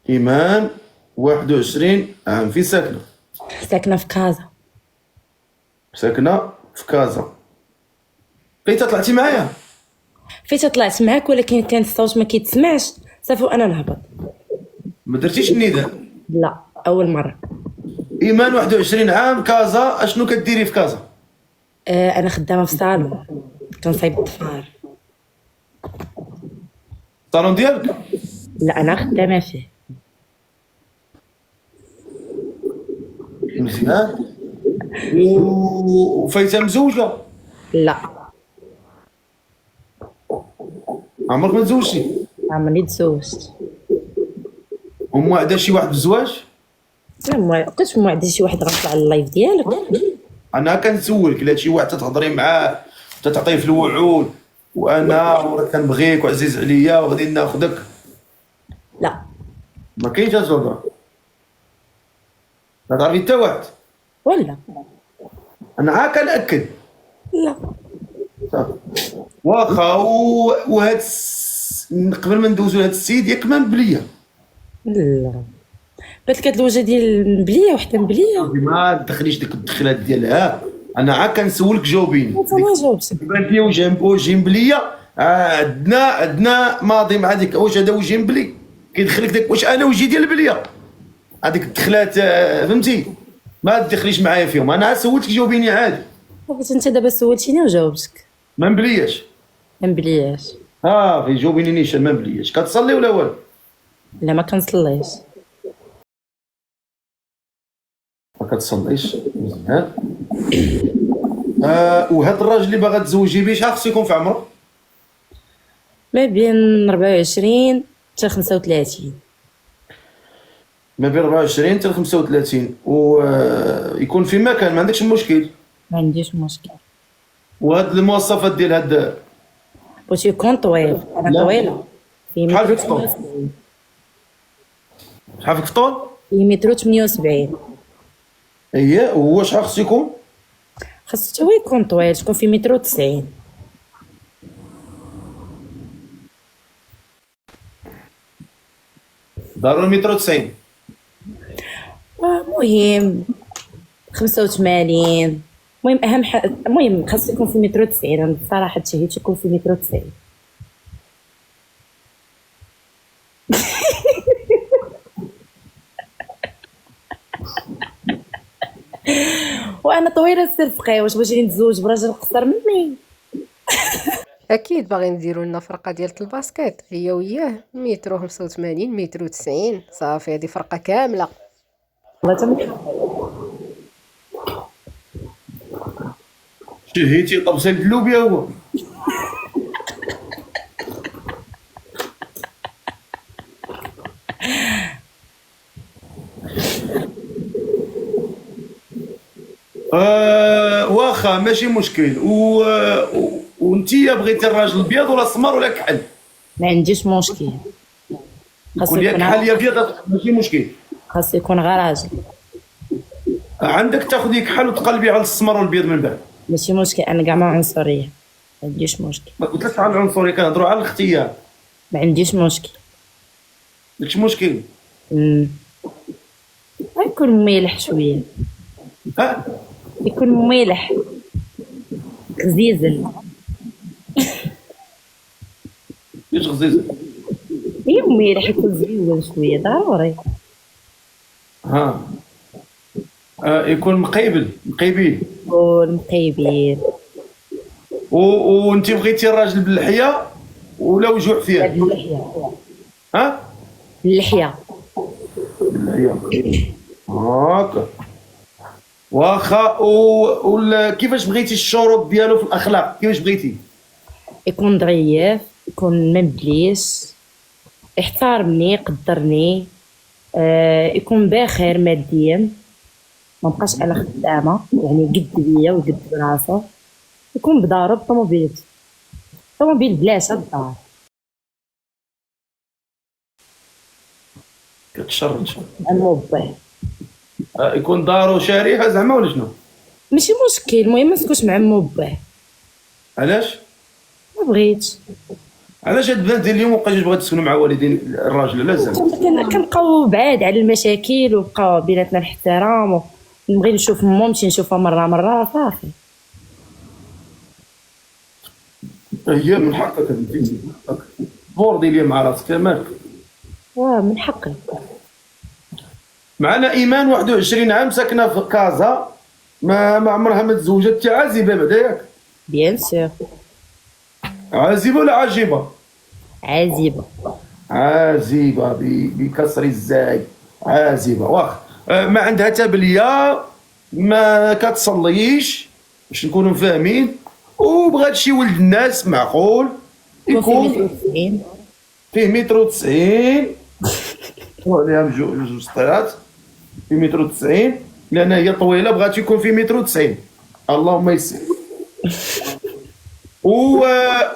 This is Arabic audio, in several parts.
إيمان 21 عام، في ساكنة؟ ساكنة في كازا. ساكنة في كازا. فايتا طلعتي معايا؟ فايتا طلعت معاك ولكن كان الصوت ما كيتسمعش، صافي وانا نهبط. ما درتيش النداء؟ لا، اول مرة. إيمان 21 عام، كازا. اشنو كديري في كازا؟ انا خدامة في صالون، كنصايب الضفار. الصالون ديالك؟ لا، انا خدامة فيه. مزيان. وفايتا مزوجة؟ لا، عمرك ما تزوجتي؟ عمرني تزوجت. وموعدة شي واحد بالزواج؟ لا، كنت موعدة شي واحد غنطلع على اللايف ديالك. انا كنسولك لا شي واحد تتهضري معاه تتعطيه في الوعود وانا وراه كنبغيك وعزيز عليا وغادي ناخذك. لا. ما كاينش هاد الهضره. ما تعرفي حتى واحد. ولا. انا عا كنأكد. لا. صافي. واخا وهاد قبل ما ندوزو لهاد السيد ياك ما مبليه. لا، بات لك هاد الوجه ديال مبليه وحده مبليه. ما تدخليش ديك الدخلات ديالها. انا عا كنسولك جاوبيني. انا جاوبتك. بان لي وجه مبليه. عندنا ماضي مع ديك. واش هذا وجه مبلي كيدخلك داك؟ واش انا وجهي ديال البليه؟ هذيك الدخلات فهمتي؟ ما تدخليش معايا فيهم. انا سولتك جاوبيني عادي. بس انت دابا سولتيني وجاوبتك. ما مبلياش. ما مبلياش. في جاوبيني نيشان. ما مبلياش. كتصلي ولا والو؟ لا، ما كنصليش. ما كتصليش. مزيان. وهاد الراجل اللي باغا تزوجي به شحال خصو يكون في عمره؟ ما بين 24 حتى 35. ما بين 24 حتى 35. ويكون في مكان، ما عندكش مشكل. ما عنديش مشكل. وهاد المواصفات ديال هاد بغيت يكون طويل، انا لا. طويله. في شحال متر فيك طول؟ 78. شحال فيك في طول؟ في متر 78. اييه. وهو شحال خصو يكون؟ خاصو حتى هو يكون طويل، تكون في متر 90. ضروري متر 90. المهم 85. المهم اهم المهم خاصو يكون في متر 90. انا بصراحه تشهيت يكون في متر 90. وانا طويله السرفقي، واش بغيتي نتزوج براجل قصر مني؟ اكيد باغي نديروا لنا فرقه ديال الباسكيت هي وياه متر 85 متر 90 صافي هذه فرقه كامله. والله تم. شهيتي قبصه اللوبيا هو. واخا ماشي مشكل. وانتيا بغيتي الراجل الابيض ولا السمر ولا كحل؟ ما عنديش مشكل. يكون يا كحل يا ابيض ماشي مشكل. خاص يكون غير راجل. عندك تاخذي كحل وتقلبي على السمر والابيض من بعد. ماشي مشكل، انا كاع ما عنصريه، ما عنديش مشكل. ما قلتلكش على العنصريه، كنهضروا على الاختيار. ما عنديش مشكل. ماكش مشكل. يكون مميلح شويه. يكون مميلح غزيزل. ايش غزيزه؟ هي مميلح يكون زويون شويه ضروري. يكون مقيبل. والمقيبين. وانت بغيتي الراجل باللحيه ولا وجوع فيها؟ باللحيه. باللحيه. هاكا. واخا. كيفاش بغيتي الشروط ديالو في الاخلاق؟ كيفاش بغيتي؟ يكون ظريف، يكون ما مبليش، يحترمني، يقدرني، يكون بخير ماديا، ما بقاش انا خدامه، يعني يقد بيا ويقد براسو، يكون بدارو بطوموبيل بلاش الدار. كتشرط. الموبايل. يكون دارو شاريها زعما ولا شنو؟ ماشي مشكل، المهم ما تكونش مع موبايل. علاش؟ ما بغيتش. علاش هاد البنات ديال اليوم مابقاش بغات تسكنوا مع والدين الراجل؟ لا زعما كنبقاو بعاد على المشاكل وبقاو بيناتنا الاحترام، ونبغي نشوف مامتي نشوفها مره صافي. هي من حقك انت بوردي لي مع راسك مالك. من حقي. معنا ايمان 21 عام ساكنه في كازا، ما عمرها ما تزوجت. انت عازبه بعدا ياك؟ بيان سور. عازبه ولا عجيبه؟ عازبه. عازبه بكسر الزاي، عازبه واخ. ما عندها تبليه، ما كتصليش باش نكونوا فاهمين، وبغات شي ولد الناس معقول يكون فيه متر و90 عليها جوج سطيرات في متر و90، لان هي طويله بغات يكون في متر و90. اللهم يسر.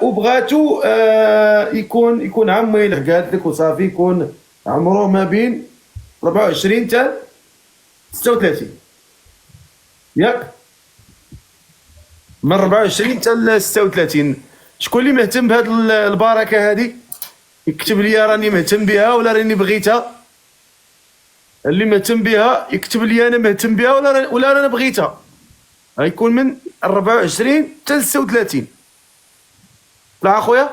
وبغاتو يكون عمي اللي قالت لك وصافي، يكون عمره ما بين 24 حتى 36 ياك؟ من 24 حتى 36. شكون اللي مهتم بهاد البركه هادي؟ يكتب لي راني مهتم بها ولا راني بغيتها. اللي مهتم بها يكتب لي انا مهتم بها ولا انا بغيتها. غيكون من 24 حتى 36. لا اخويا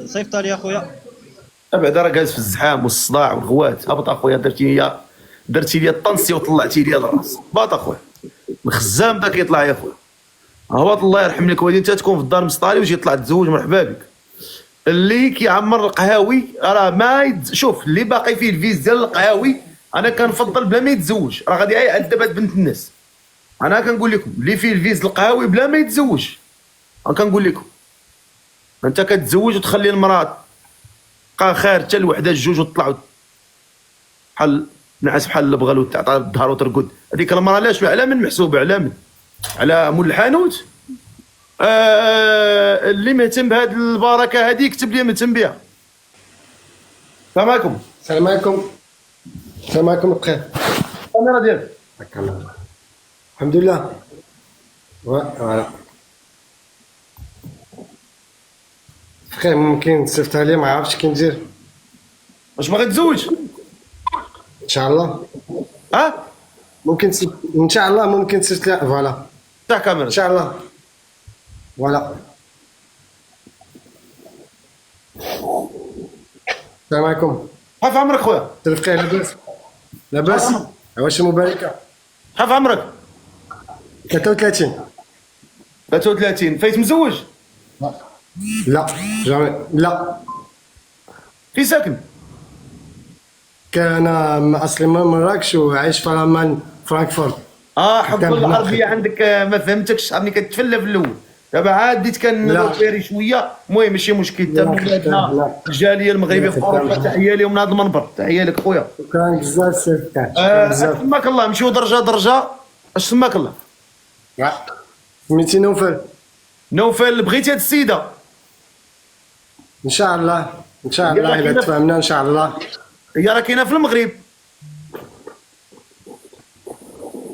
صيفط لي اخويا. بعدا راه جالس في الزحام والصداع والغوات. هبط اخويا، درتي لي الطنسي وطلعتي لي الراس. هبط اخويا، الخزام داك يطلع يا اخويا. هبط الله يرحم لك والدين. انت تكون في الدار مسطالي وتجي تطلع تزوج، مرحبا بك. اللي كيعمر القهاوي راه ما شوف اللي باقي فيه الفيز ديال القهاوي، انا كنفضل بلا ما يتزوج. راه غادي يعذب هاد بنت الناس. انا كنقول لكم اللي فيه الفيز القهاوي بلا ما يتزوج. انا كنقول لكم انت كتزوج وتخلي المراه بقى خير حتى الوحده جوج وتطلعوا بحال نعس بحال البغل وتعطى الظهر وترقد. هذيك المراه علاش؟ على من محسوبه؟ على من؟ على مول الحانوت؟ اللي مهتم بهذه البركه هذه يكتب لي مهتم بها. السلام عليكم. السلام عليكم. السلام عليكم بخير. الكاميرا ديالك. الكاميرا. الحمد لله. فوالا. بخير. ممكن تصيفط عليا، ما عرفتش كي ندير. واش باغي تزوج؟ ان شاء الله. ممكن ان شاء الله ممكن تصيفط لي. فوالا. تاع كاميرا ان شاء الله. فوالا. السلام عليكم. كيف عمرك خويا؟ بخير. لاباس؟ لاباس؟ واش مباركه؟ كيف عمرك؟ 33. 33. فايت مزوج؟ لا جامي. لا. في ساكن؟ كان اصلي من مراكش وعايش في المان فرانكفورت. حب العربيه عندك ما فهمتكش. عرفني كتفلى في الاول، دابا عاد بديت كنوفيري شويه. المهم ماشي مشكل. حتى ولادنا الجاليه المغربيه في اوروبا تحيه لهم من هذا المنبر. تحيه لك خويا. شكرا بزاف سير. سماك الله. نمشيو درجه درجه. اش سماك الله؟ سميتي نوفل. نوفل. بغيتي هاد السيده؟ ان شاء الله. ان شاء الله الا تفاهمنا ان شاء الله. هي راه كاينه في المغرب،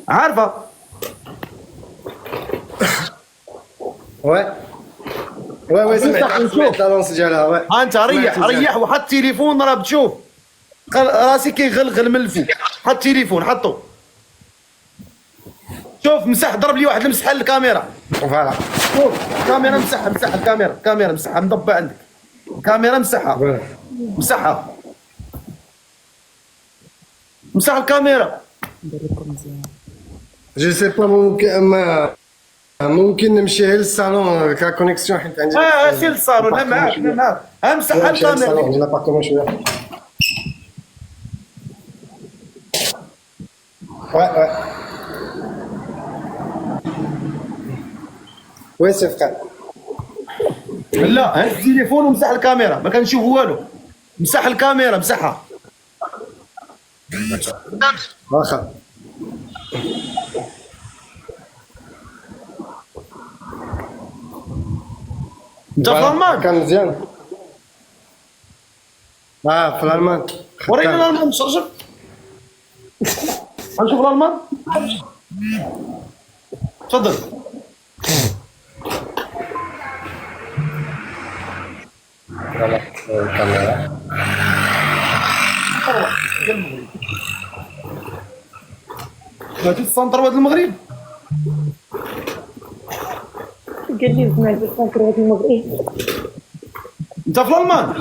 عارفه؟ وي سمعت لونس ديالها. وي انت ريح وحط التليفون. راه بتشوف راسي كيغلغل من الفوق. حط التليفون، حطو. شوف مسح. ضرب لي واحد المسحه للكاميرا. فوالا. شوف الكاميرا مسحها. الكاميرا مسحها مضبه عندك. الكاميرا مسحها. مسح الكاميرا. جو سي با. ممكن نمشي للصالون كا كونيكسيون حيت عندي. سير للصالون. انا معاك. مسح الكاميرا. لا باكو شويه. وي سي فخير. لا هز التليفون ومسح الكاميرا. ما كنشوف والو. مسح الكاميرا. مسحها. واخا. انت في الالمان؟ كان مزيان. في الالمان. وريني الالمان. شرشر. غنشوف الالمان. تفضل. غلط الكاميرا. هادي السنتر وهاد المغرب. قال لي سمعت السنتر هاد المغرب. انت في الالمان؟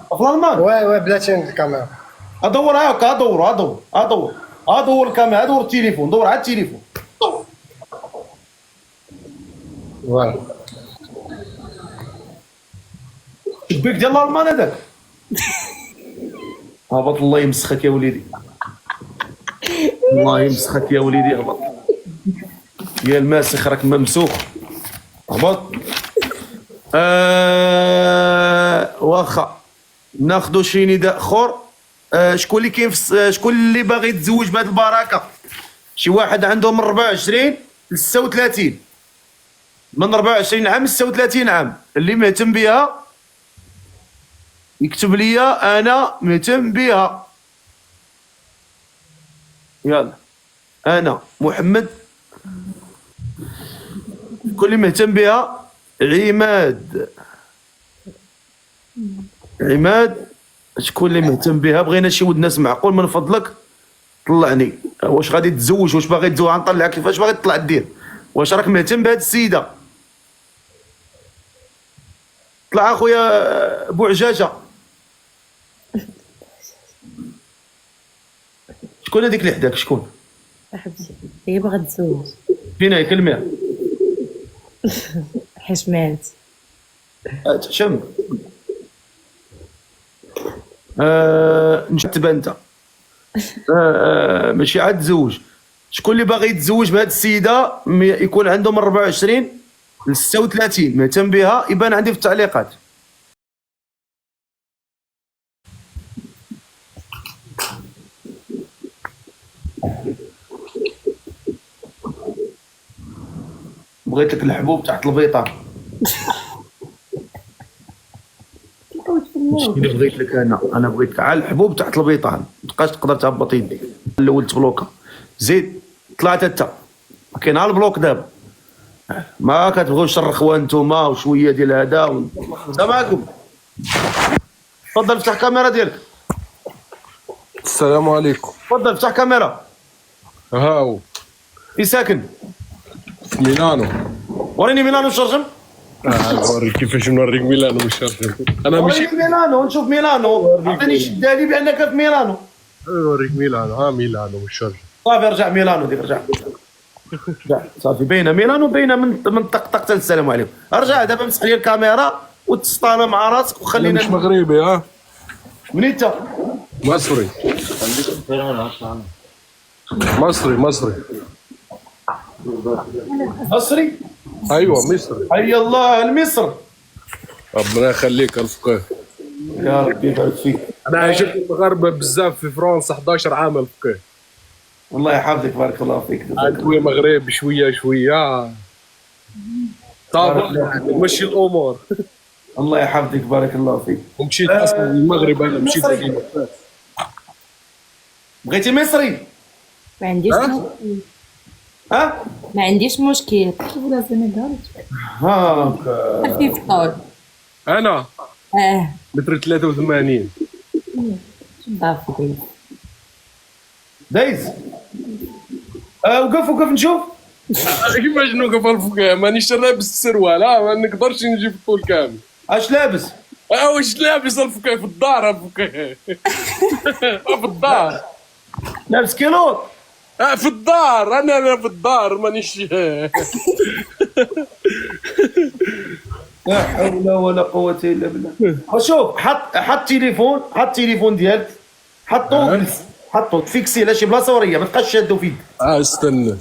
في الالمان؟ وي بلاتي عند الكاميرا. ادور هاكا، ادور الكاميرا، ادور التليفون، دور على التليفون. فوالا شبيك ديال الالمان هذاك. هبط الله يمسخك يا وليدي، الله يمسخك يا وليدي، هبط يا الماسخ راك ممسوخ، هبط. واخا ناخذ شي نداء اخر. شكون اللي كاين شكون اللي باغي يتزوج بهذه البركه؟ شي واحد عنده من 24 ل 36، من 24 عام ل 36 عام، اللي مهتم بها يكتب لي انا مهتم بها. يلا انا محمد. كل اللي مهتم بها عماد. شكون اللي مهتم بها؟ بغينا شي ولد ناس معقول من فضلك طلعني. واش غادي تتزوج؟ واش باغي تزوج؟ غنطلعك كيفاش باغي تطلع دير. واش راك مهتم بهاد السيده؟ طلع اخويا بوعجاجه. شكون هذيك اللي حداك؟ شكون؟ صاحبتي هي باغا تزوج. فين هي؟ كلمه حشمات. تحشم. نشتب انت. ماشي عاد تزوج. شكون اللي باغي يتزوج بهاد السيده يكون عنده من 24 ل 36 مهتم بها؟ يبان عندي في التعليقات. بغيت لك الحبوب تحت البيطان. ماشي اللي بغيت لك انا بغيت لك على الحبوب تحت البيطان، ما تبقاش تقدر تهبط يديك. الاول تبلوكا، زيد طلعت انت، كاين على البلوك دابا. ما كتبغيوش ترخوا نتوما وشويه ديال هذا سامعكم. تفضل افتح كاميرا ديالك. السلام عليكم. تفضل افتح كاميرا. هاو في ساكن في ميلانو. وريني ميلانو شرجم. نوريك كيفاش نوريك ميلانو مشرجم. انا ماشي وريني ميلانو نشوف ميلانو. عطيني شدالي بانك في ميلانو. نوريك ميلانو. ها ميلانو مشرجم. صافي رجع ميلانو ديك رجع. صافي باينه ميلانو، باينه من طقطق حتى السلام عليكم. رجع دابا مسح لي الكاميرا وتسطانا مع راسك انا وخلينا. مش مغربي. ها منين انت؟ مصري. مصري مصري؟ ايوه مصري. حي الله لمصر. ربنا يخليك الفقيه. يا ربي يبارك فيك. انا عشت المغاربه بزاف في فرنسا 11 عام الفقيه. الله يحفظك بارك الله فيك. شويه مغرب شويه طابع مشي الامور. الله يحفظك بارك الله فيك. ومشيت اصلا للمغرب. انا مشيت مصري. بغيتي مصري؟ ما عنديش ها؟ ما عنديش مشكل. ولا زين هاكا خفيف الطول. انا متر 83. ضافي دايز. وقف نشوف. كيفاش نوقف الفقيه؟ مانيش لابس السروال. ما نقدرش نجيب الطول كامل. اش لابس؟ واش لابس الفقيه في الدار؟ الفقيه في الدار. لابس كيلوط. في الدار. انا في الدار مانيش. لا حول ولا قوة الا بالله. شوف حط تليفون ديالك، حطو تفيكسي على شي بلاصه وريه، ما تبقاش شادو فيك. استنى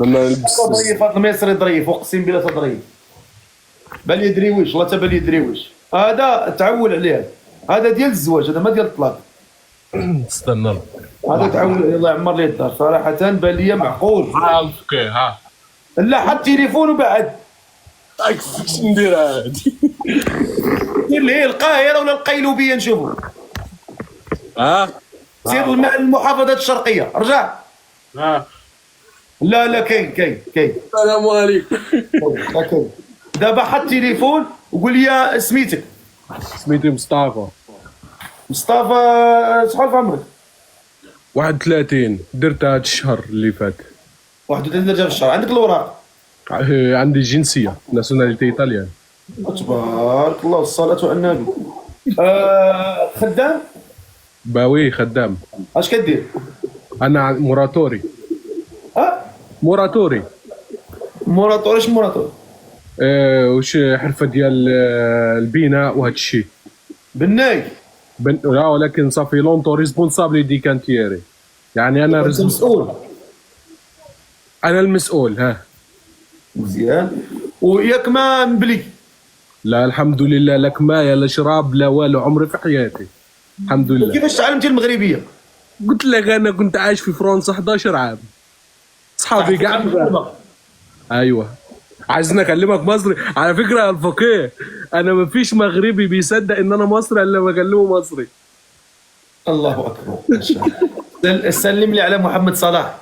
نلبس. ظريف هذا المصري ظريف، اقسم بالله ظريف. بان لي دريويش، والله تبان لي دريويش. هذا تعول عليه، هذا ديال الزواج، هذا ما ديال الطلاق. استنى هذا تعول، الله يعمر لي الدار صراحه بان لي معقول. الفقيه. لا حط تليفون وبعد. كيفاش ندير هادي؟ دير لي القاهره ولا القيلوبيه نشوفوا. سير المحافظات الشرقيه، رجع. لا لا كاين السلام عليكم. لا كاين. دابا حط التليفون وقول لي سميتك. سميتي مصطفى. مصطفى شحال في عمرك؟ 31 درتها هاد الشهر اللي فات. 31 درجه في الشهر. عندك الاوراق؟ عندي الجنسيه ناسيوناليتي ايطاليان. تبارك الله والصلاه على النبي. خدام؟ باوي خدام. اش كدير؟ انا موراتوري. موراتوري. موراتور؟ اش موراتور؟ وش حرفه ديال البناء وهذا الشيء. بناي؟ لا ولكن صافي لونطو ريسبونسابل دي كانتييري، يعني انا مسؤول. انا المسؤول. ها مزيان. وياك ما مبلي؟ لا الحمد لله، لا كمايه لا شراب لا والو عمري في حياتي الحمد لله. كيفاش تعلمتي المغربيه؟ قلت لك انا كنت عايش في فرنسا 11 عام، صحابي كاع. ايوه عايزني اكلمك مصري على فكره يا الفقيه. انا ما فيش مغربي بيصدق ان انا مصري الا لما اكلمه مصري. الله اكبر. سلم لي على محمد صلاح.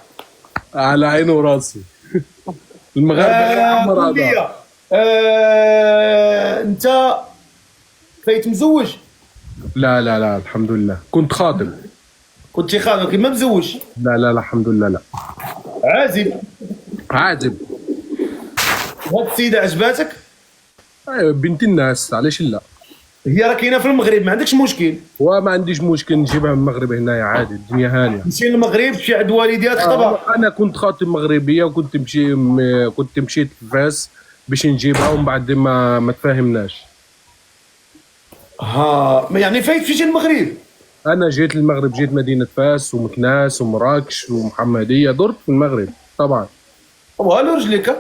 على عيني وراسي. المغاربه قول لي انت فايت مزوج؟ لا لا لا الحمد لله، كنت خاطب. كنت خاطب لكن ما مزوج؟ لا لا لا الحمد لله لا. عازب؟ عازب. هاد السيده عجباتك؟ ايوه بنت الناس علاش لا. هي راه كاينه في المغرب، ما عندكش مشكل؟ وما عنديش مشكل نجيبها من المغرب هنايا عادي، الدنيا هانيه. تمشي للمغرب تمشي عند والديها تخطبها. انا كنت خاطب مغربيه وكنت كنت مشيت لفاس باش نجيبها ومن بعد ما تفاهمناش. يعني فايت مشيتي للمغرب؟ انا جيت للمغرب، جيت مدينه فاس ومكناس ومراكش ومحمديه، درت في المغرب طبعا. وهالو رجليك؟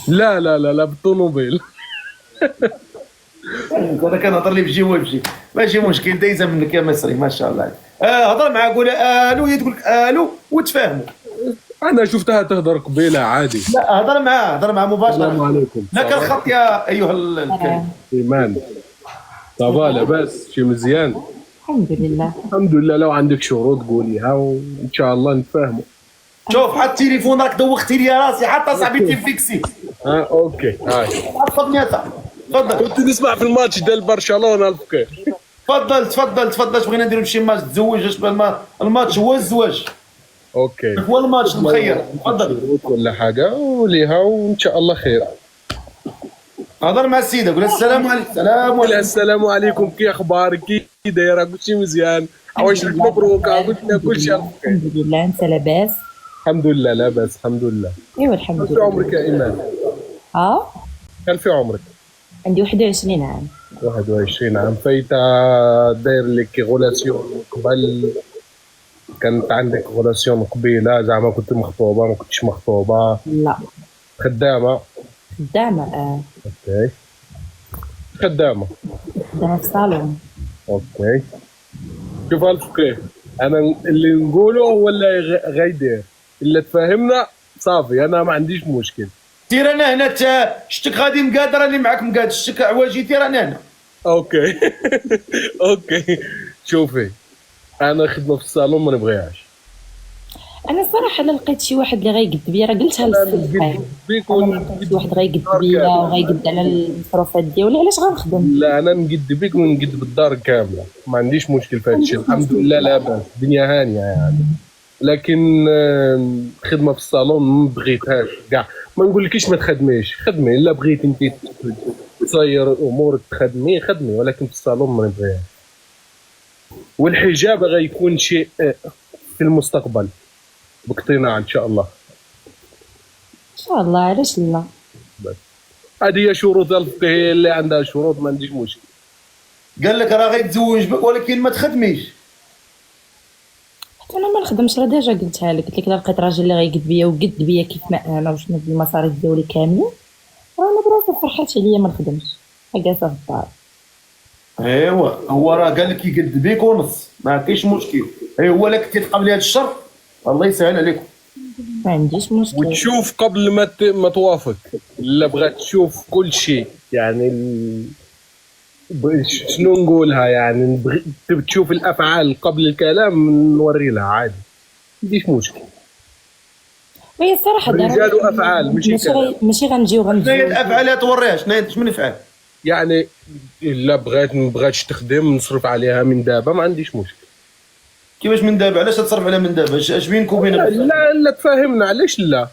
لا لا لا لا بالطوموبيل. انا كنهضر لي بجي ويمشي، ماشي مشكل، دايزه منك يا مصري ما شاء الله. هضر معاه قول الو، هي تقول لك الو وتفاهموا. انا شفتها تهضر قبيله عادي. لا هضر معاه مباشره. السلام عليكم. لك الخط يا ايها الكريم. ايمان صافا لاباس؟ شي مزيان؟ الحمد لله. الحمد لله. لو عندك شروط قوليها وان شاء الله نتفاهموا. شوف حط التليفون، راك دوختي لي راسي، حتى صاحبي تفيكسي. اوكي هاي عصبني اتا. تفضل. كنت نسمع في الماتش ديال برشلونه الفقيه. تفضل بغينا نديرو شي ماتش تزوج. الماتش هو الزواج. اوكي هو الماتش المخير. تفضل. ولا حاجه وليها وان شاء الله خير. هضر مع السيده قول السلام عليكم. السلام عليكم، كي اخبارك؟ كي دايره؟ كلشي مزيان؟ عوايشك مبروك؟ قلت لك كلشي الحمد لله. انت لاباس؟ الحمد لله لاباس الحمد لله. ايوا الحمد كم في لله. عمرك يا ايمان؟ كم في عمرك؟ عندي 21 عام. 21 عام. فايته داير لك غولاسيون قبل؟ كانت عندك غولاسيون قبيله زعما كنت مخطوبه ما كنتش مخطوبه؟ لا. خدامه؟ خدامة. اوكي. خدامه في صالون. اوكي. شوف الفقيه، انا اللي نقوله هو اللي غيدير، اللي تفهمنا صافي انا ما عنديش مشكل. سير انا هنا شتك غادي مقاد، راني معاك مقاد، شتك عواجيتي راني هنا. اوكي. اوكي شوفي انا خدمه في الصالون ما نبغيهاش. انا الصراحه الا لقيت شي واحد اللي غيقد بيا، راه قلتها للصديق بيك شي واحد غيقد بيا وغيقد على المصروفات ديالي، علاش غنخدم؟ لا انا نقد بيك ونقد بالدار كامله، ما عنديش مشكل في هذا الشيء الحمد لله لا باس، الدنيا هانيه يعني. لكن خدمه في الصالون ما بغيتهاش كاع. ما نقولكيش ما تخدميش، خدمي الا بغيتي انت تصير امورك خدمي، ولكن في الصالون ما نبغيهاش. والحجاب غيكون شيء في المستقبل باقتناع ان شاء الله. ان شاء الله علاش لا. بس هذه هي شروط الفقهيه، اللي عندها شروط ما عنديش مشكل. قال لك راه غيتزوج بك ولكن ما تخدميش. حتى انا ما نخدمش، راه ديجا قلتها لك، قلت لك الا لقيت راجل اللي غيقد بيا وقد بيا كيف ما انا واش ندير المصاريف ديالي كاملين، راه انا براسي فرحات عليا ما نخدمش، جالسه في الدار. ايوا هو راه قال لك يقد بيك ونص، ما كاينش مشكل. هو لك تتقبل هذا الشرط الله يسهل عليكم. ما عنديش مشكل. وتشوف قبل ما توافق، الا بغات تشوف كل شيء يعني شنو نقولها يعني تشوف الافعال قبل الكلام، نوري لها عادي ما عنديش مشكل. هي الصراحه الرجال افعال ماشي كلام. ماشي غنجيو شنو هي الافعال اللي توريها؟ شنو من افعال؟ يعني الا بغات ما بغاتش تخدم نصرف عليها من دابا ما عنديش مشكل. كيفاش من دابا؟ علاش تصرف عليها من دابا؟ اش بينك وبينها؟ لا تفاهمنا علاش لا.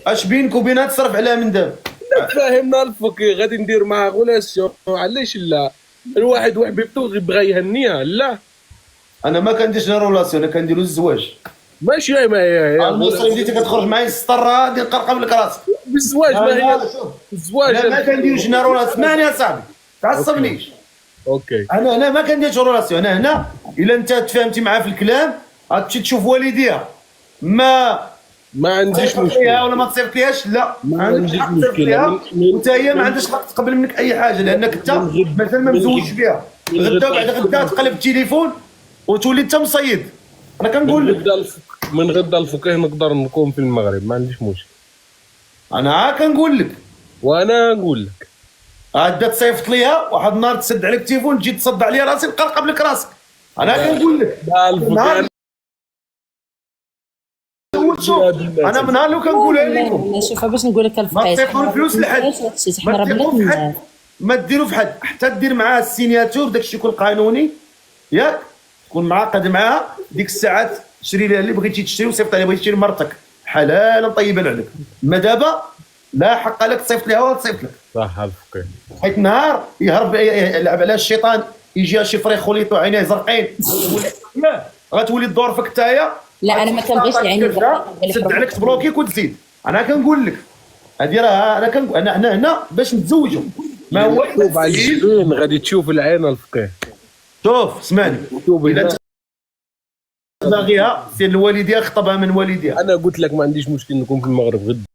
اش بينك وبينها تصرف عليها من دابا؟ لا تفاهمنا الفقيه غادي ندير معها غولاسيون علاش لا. الواحد وحبيبته بغى يهنيها لا. انا ما كنديرش لا رولاسيون، انا كنديرو الزواج. ماشي ما هي المصري بديتي كتخرج معايا السطر غادي نقرقب لك راسك. بالزواج ما هي الزواج. لا ما كنديرش لا رولاسيون، اسمعني يا صاحبي تعصبنيش. اوكي انا هنا ما كنديرش رولاسيون، انا هنا الا انت تفاهمتي معاه في الكلام غتمشي تشوف والديها ما عنديش تصيفط مشكل. ليها ولا ما تصيفط ليهاش، لا ما عندك عنديش حق تصيفط مشكلة. ليها، وانت هي ما عندهاش حق تقبل منك اي حاجه لانك انت مثلا ما مزوجش بها. غدا بعد غدا تقلب التليفون وتولي انت مصيد. انا كنقول لك من غدا الفقيه نقدر نكون في المغرب ما عنديش مشكل. انا كنقول لك وانا نقول لك غدا تصيفط ليها واحد النهار تسد عليك التليفون تجي تصدع ليا راسي نقرقب لك راسك. انا كنقول لك لا الفقيه شوف انا من نهار اللي كنقولها لكم لا شوف باش نقول لك ما الفقيه تصيفطوا الفلوس لحد، حنا راه تثقوا في حد، بلاتنا ما ديروا في حد حتى دير معاه السيناتور داكشي يكون قانوني ياك، تكون معقد معاها ديك الساعات تشري لها اللي بغيتي تشري وصيفط عليها. بغيتي تشري مرتك حلالا طيبا عليك، اما دابا لا حق لك تصيفط لها ولا تصيفط لك، صح الفقيه. حيت نهار يهرب يلعب عليها الشيطان يجي شي فريق خليطو عينيه زرقين غتولي الدور فيك نتايا. لا انا ما كنبغيش العين سد عليك تبلوكيك وتزيد. انا كنقول لك هذه راه انا كنقول انا هنا باش نتزوجوا ما هو شوف على الجبين غادي تشوف العين الفقيه. شوف اسمعني اذا باغيها سير لوالديها خطبها من والديها. انا قلت لك ما عنديش مشكل نكون في المغرب غدا.